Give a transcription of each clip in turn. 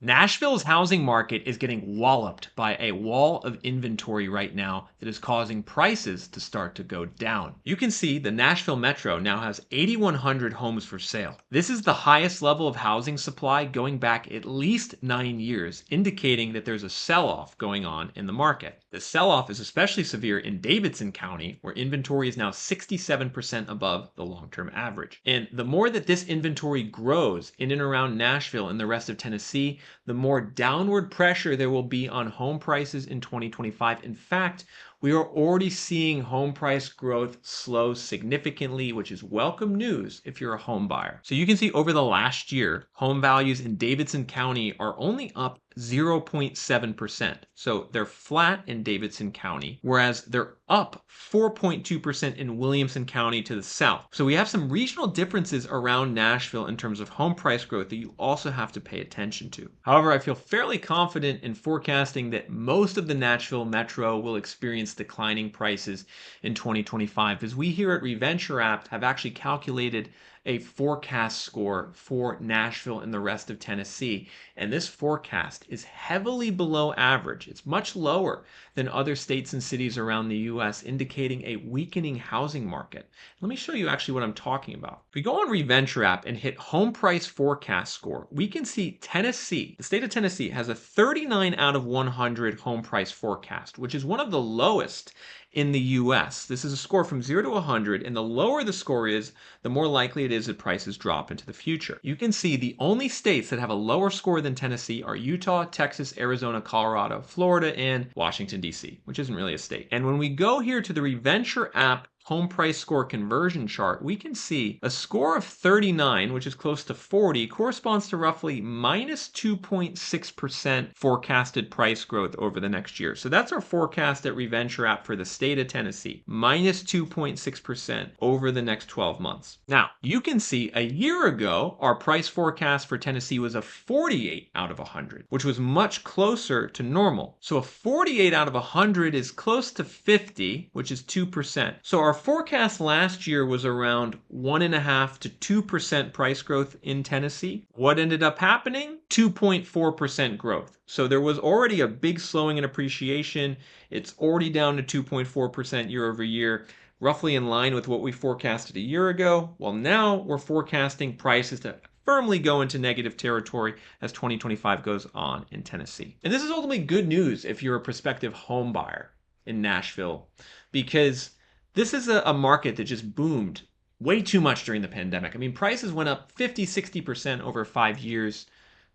Nashville's housing market is getting walloped by a wall of inventory right now that is causing prices to start to go down. You can see the Nashville Metro now has 8,100 homes for sale. This is the highest level of housing supply going back at least 9 years, indicating that there's a sell-off going on in the market. The sell-off is especially severe in Davidson County, where inventory is now 67% above the long-term average. And the more that this inventory grows in and around Nashville and the rest of Tennessee, the more downward pressure there will be on home prices in 2025. In fact, we are already seeing home price growth slow significantly, which is welcome news if you're a home buyer. So you can see over the last year, home values in Davidson County are only up 0.7%. So they're flat in Davidson County, whereas they're up 4.2% in Williamson County to the south. So we have some regional differences around Nashville in terms of home price growth that you also have to pay attention to. However, I feel fairly confident in forecasting that most of the Nashville metro will experience declining prices in 2025, as we here at Reventure App have actually calculated a forecast score for Nashville and the rest of Tennessee. And this forecast is heavily below average. It's much lower than other states and cities around the US, indicating a weakening housing market. Let me show you actually what I'm talking about. If we go on Reventure App and hit home price forecast score, we can see Tennessee, the state of Tennessee, has a 39 out of 100 home price forecast, which is one of the lowest in the US. This is a score from 0 to 100, and the lower the score is, the more likely it is that prices drop into the future. You can see the only states that have a lower score than Tennessee are Utah, Texas, Arizona, Colorado, Florida, and Washington, D.C., which isn't really a state. And when we go here to the Reventure App home price score conversion chart, we can see a score of 39, which is close to 40, corresponds to roughly minus 2.6% forecasted price growth over the next year. So that's our forecast at Reventure App for the state of Tennessee, minus 2.6% over the next 12 months. Now, you can see a year ago, our price forecast for Tennessee was a 48 out of 100, which was much closer to normal. So a 48 out of 100 is close to 50, which is 2%. So our forecast last year was around 1.5% to 2% price growth in Tennessee. What ended up happening? 2.4% growth. So there was already a big slowing in appreciation. It's already down to 2.4% year over year, roughly in line with what we forecasted a year ago. Well, now we're forecasting prices to firmly go into negative territory as 2025 goes on in Tennessee. And this is ultimately good news if you're a prospective home buyer in Nashville, because this is a market that just boomed way too much during the pandemic. I mean, prices went up 50, 60% over 5 years.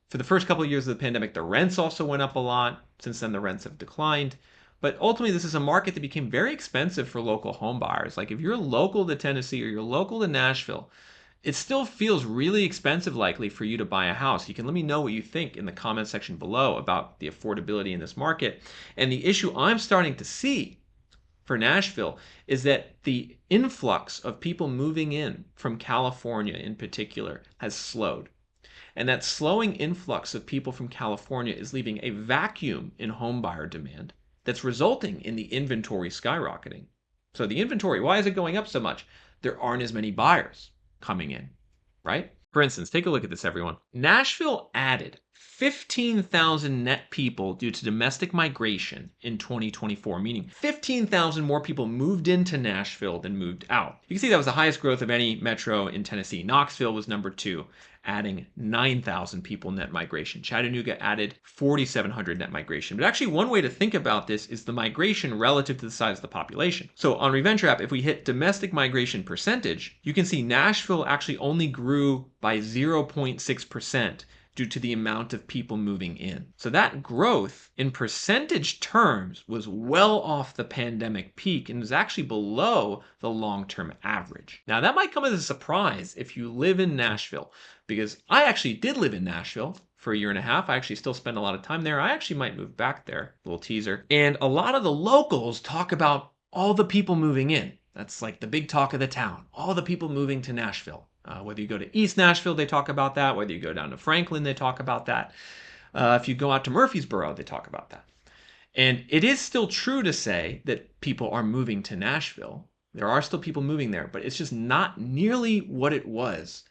For the first couple of years of the pandemic, the rents also went up a lot. Since then, the rents have declined. But ultimately, this is a market that became very expensive for local home buyers. Like if you're local to Tennessee or you're local to Nashville, it still feels really expensive likely for you to buy a house. You can let me know what you think in the comment section below about the affordability in this market. And the issue I'm starting to see for Nashville is that the influx of people moving in from California in particular has slowed. And that slowing influx of people from California is leaving a vacuum in homebuyer demand that's resulting in the inventory skyrocketing. So the inventory, why is it going up so much? There aren't as many buyers coming in, right? For instance, take a look at this, everyone. Nashville added 15,000 net people due to domestic migration in 2024, meaning 15,000 more people moved into Nashville than moved out. You can see that was the highest growth of any metro in Tennessee. Knoxville was number 2, adding 9,000 people net migration. Chattanooga added 4,700 net migration. But actually, one way to think about this is the migration relative to the size of the population. So on Reventure App, if we hit domestic migration percentage, you can see Nashville actually only grew by 0.6% due to the amount of people moving in. So that growth in percentage terms was well off the pandemic peak and was actually below the long-term average. Now that might come as a surprise if you live in Nashville, because I actually did live in Nashville for a year and a half. I actually still spend a lot of time there. I actually might move back there, little teaser. And a lot of the locals talk about all the people moving in. That's like the big talk of the town, all the people moving to Nashville. Whether you go to East Nashville, they talk about that. Whether you go down to Franklin, they talk about that. If you go out to Murfreesboro, they talk about that. And it is still true to say that people are moving to Nashville. There are still people moving there, but it's just not nearly what it was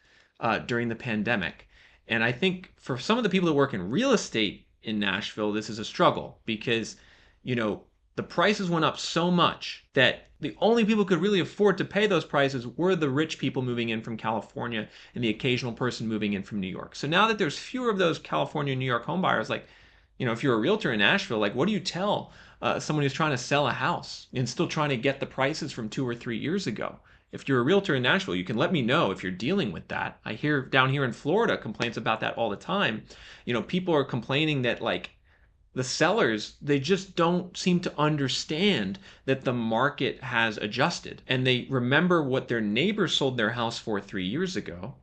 during the pandemic. And I think for some of the people that work in real estate in Nashville, this is a struggle because, you know, the prices went up so much that the only people who could really afford to pay those prices were the rich people moving in from California and the occasional person moving in from New York. So now that there's fewer of those California and New York home buyers, like, you know, if you're a realtor in Nashville, like, what do you tell someone who's trying to sell a house and still trying to get the prices from 2 or 3 years ago? If you're a realtor in Nashville, you can let me know if you're dealing with that. I hear down here in Florida complaints about that all the time. You know, people are complaining that, like, the sellers, they just don't seem to understand that the market has adjusted, and they remember what their neighbors sold their house for 3 years ago,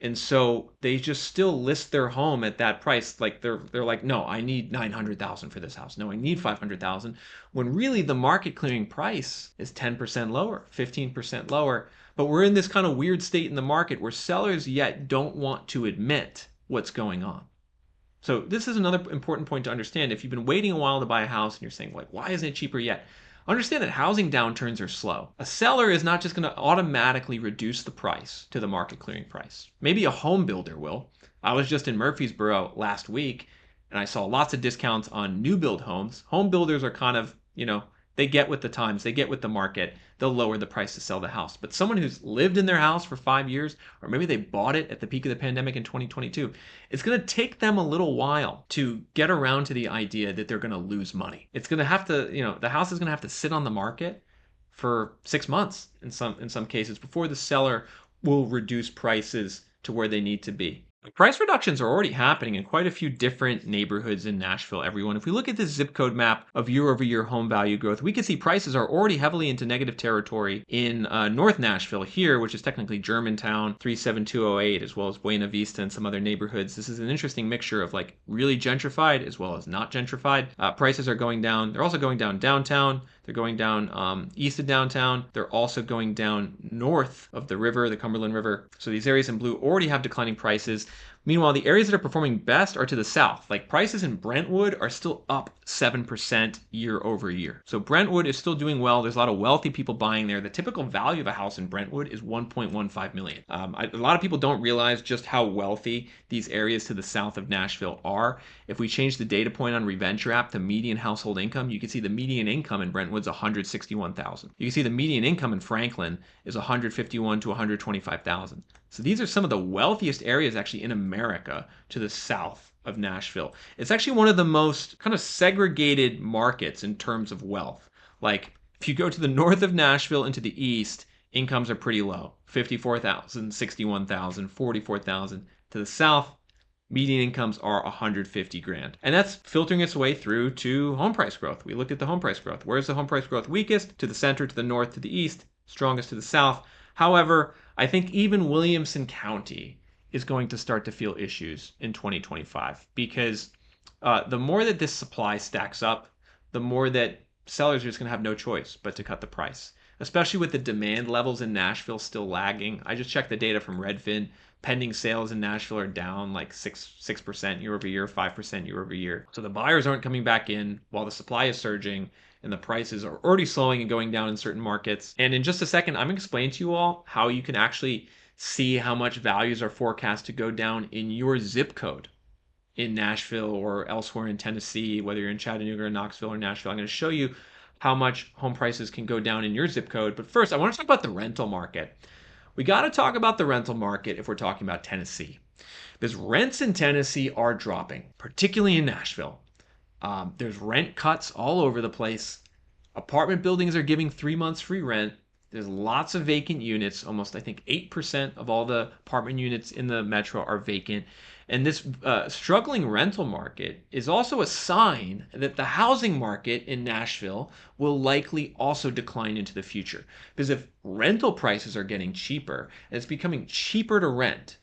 and so they just still list their home at that price. Like, they're like, no, I need 900,000 for this house, no, I need 500,000, when really the market clearing price is 10% lower, 15% lower. But we're in this kind of weird state in the market where sellers yet don't want to admit what's going on. So this is another important point to understand. If you've been waiting a while to buy a house and you're saying, like, why isn't it cheaper yet? Understand that housing downturns are slow. A seller is not just going to automatically reduce the price to the market clearing price. Maybe a home builder will. I was just in Murfreesboro last week and I saw lots of discounts on new build homes. Home builders are kind of, you know, they get with the times, they get with the market, they'll lower the price to sell the house. But someone who's lived in their house for 5 years, or maybe they bought it at the peak of the pandemic in 2022, it's going to take them a little while to get around to the idea that they're going to lose money. It's going to have to, you know, the house is going to have to sit on the market for 6 months in some cases before the seller will reduce prices to where they need to be. Price reductions are already happening in quite a few different neighborhoods in Nashville, everyone. If we look at this zip code map of year-over-year home value growth, we can see prices are already heavily into negative territory in North Nashville here, which is technically Germantown, 37208, as well as Buena Vista and some other neighborhoods. This is an interesting mixture of, like, really gentrified as well as not gentrified. Prices are going down. They're also going down downtown. They're going down east of downtown. They're also going down north of the river, the Cumberland River. So these areas in blue already have declining prices. Meanwhile, the areas that are performing best are to the south. Like, prices in Brentwood are still up 7% year over year. So Brentwood is still doing well. There's a lot of wealthy people buying there. The typical value of a house in Brentwood is $1.15 million. A lot of people don't realize just how wealthy these areas to the south of Nashville are. If we change the data point on Reventure app to median household income, you can see the median income in Brentwood's $161,000. You can see the median income in Franklin is $151,000 to $125,000. So these are some of the wealthiest areas actually in America to the south of Nashville. It's actually one of the most kind of segregated markets in terms of wealth. Like, if you go to the north of Nashville and to the east, incomes are pretty low. $54,000, $61,000, $44,000. To the south, median incomes are $150,000. And that's filtering its way through to home price growth. We looked at the home price growth. Where's the home price growth weakest? To the center, to the north, to the east. Strongest to the south. However, I think even Williamson County is going to start to feel issues in 2025 because the more that this supply stacks up, the more that sellers are just going to have no choice but to cut the price, especially with the demand levels in Nashville still lagging. I just checked the data from Redfin. Pending sales in Nashville are down like 6% year over year, 5% year over year. So the buyers aren't coming back in while the supply is surging and the prices are already slowing and going down in certain markets. And in just a second, I'm going to explain to you all how you can actually see how much values are forecast to go down in your zip code in Nashville or elsewhere in Tennessee, whether you're in Chattanooga or Knoxville or Nashville. I'm going to show you how much home prices can go down in your zip code. But first, I want to talk about the rental market. We got to talk about the rental market if we're talking about Tennessee, because rents in Tennessee are dropping, particularly in Nashville. There's rent cuts all over the place. Apartment buildings are giving 3 months free rent. There's lots of vacant units. Almost, I think, 8% of all the apartment units in the metro are vacant. And this struggling rental market is also a sign that the housing market in Nashville will likely also decline into the future. Because if rental prices are getting cheaper, and it's becoming cheaper to rent,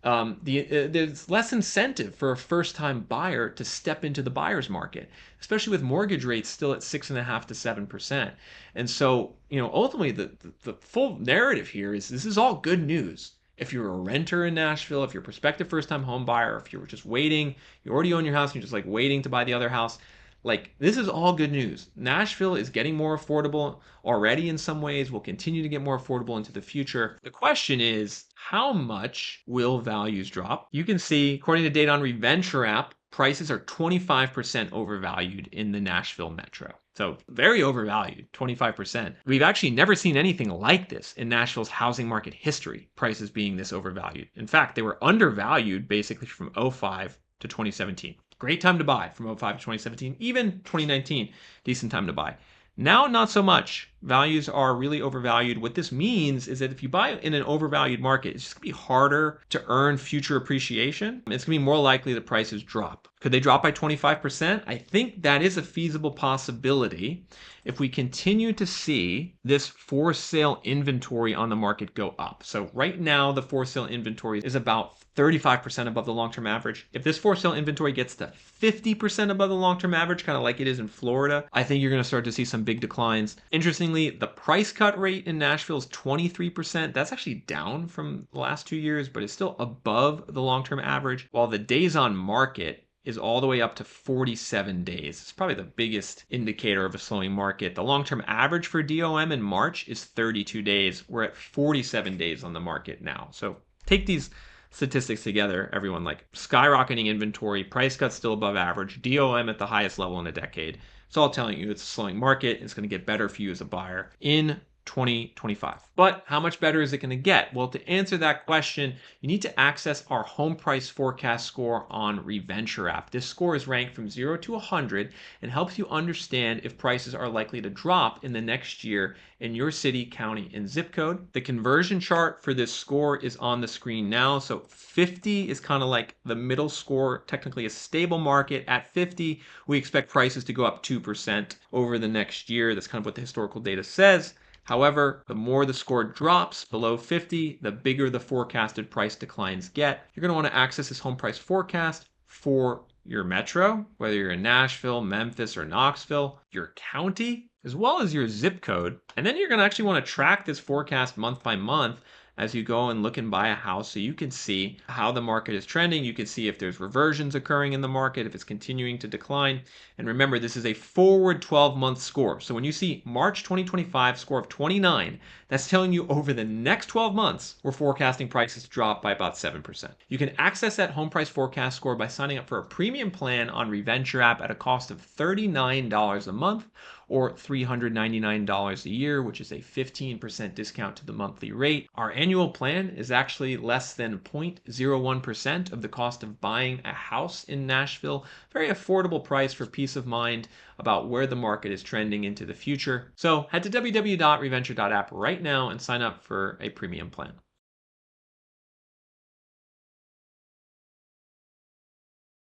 there's less incentive for a first-time buyer to step into the buyer's market, especially with mortgage rates still at 6.5% to 7%. And so, ultimately, the full narrative here is this is all good news. If you're a renter in Nashville, if you're a prospective first-time home buyer, if you're just waiting, you already own your house, and you're just like waiting to buy the other house, Like, this is all good news. Nashville is getting more affordable already in some ways, will continue to get more affordable into the future. The question is, how much will values drop? You can see, according to data on Reventure app, prices are 25% overvalued in the Nashville metro. So very overvalued, 25%. We've actually never seen anything like this in Nashville's housing market history, prices being this overvalued. In fact, they were undervalued basically from '05 to 2017. Great time to buy from '05 to 2017, even 2019, decent time to buy. Now, not so much. Values are really overvalued. What this means is that if you buy in an overvalued market, it's just going to be harder to earn future appreciation. It's going to be more likely that prices drop. Could they drop by 25%? I think that is a feasible possibility if we continue to see this for sale inventory on the market go up. So right now, the for sale inventory is about 35% above the long-term average. If this for sale inventory gets to 50% above the long-term average, kind of like it is in Florida, I think you're going to start to see some big declines. Interestingly, the price cut rate in Nashville is 23%. That's actually down from the last 2 years, but it's still above the long-term average, while the days on market is all the way up to 47 days. It's probably the biggest indicator of a slowing market. The long-term average for DOM in March is 32 days. We're at 47 days on the market now. So take these statistics together, everyone, like skyrocketing inventory, price cuts still above average, DOM at the highest level in a decade. It's all telling you it's a slowing market. It's going to get better for you as a buyer in 2025. But how much better is it going to get? Well, to answer that question, you need to access our home price forecast score on Reventure app. This score is ranked from 0 to 100 and helps you understand if prices are likely to drop in the next year in your city, county, and zip code. The conversion chart for this score is on the screen now. So 50 is kind of like the middle score, technically a stable market. At 50, we expect prices to go up 2% over the next year. That's kind of what the historical data says. However, the more the score drops below 50, the bigger the forecasted price declines get. You're going to want to access this home price forecast for your metro, whether you're in Nashville, Memphis, or Knoxville, your county, as well as your zip code. And then you're going to actually want to track this forecast month by month as you go and look and buy a house, so you can see how the market is trending. You can see if there's reversions occurring in the market, if it's continuing to decline. And remember, this is a forward 12-month score. So when you see March 2025 score of 29, that's telling you over the next 12 months, we're forecasting prices to drop by about 7%. You can access that home price forecast score by signing up for a premium plan on Reventure app at a cost of $39 a month or $399 a year, which is a 15% discount to the monthly rate. Our annual plan is actually less than 0.01% of the cost of buying a house in Nashville. Very affordable price for peace of mind about where the market is trending into the future. So head to www.reventure.app right now and sign up for a premium plan.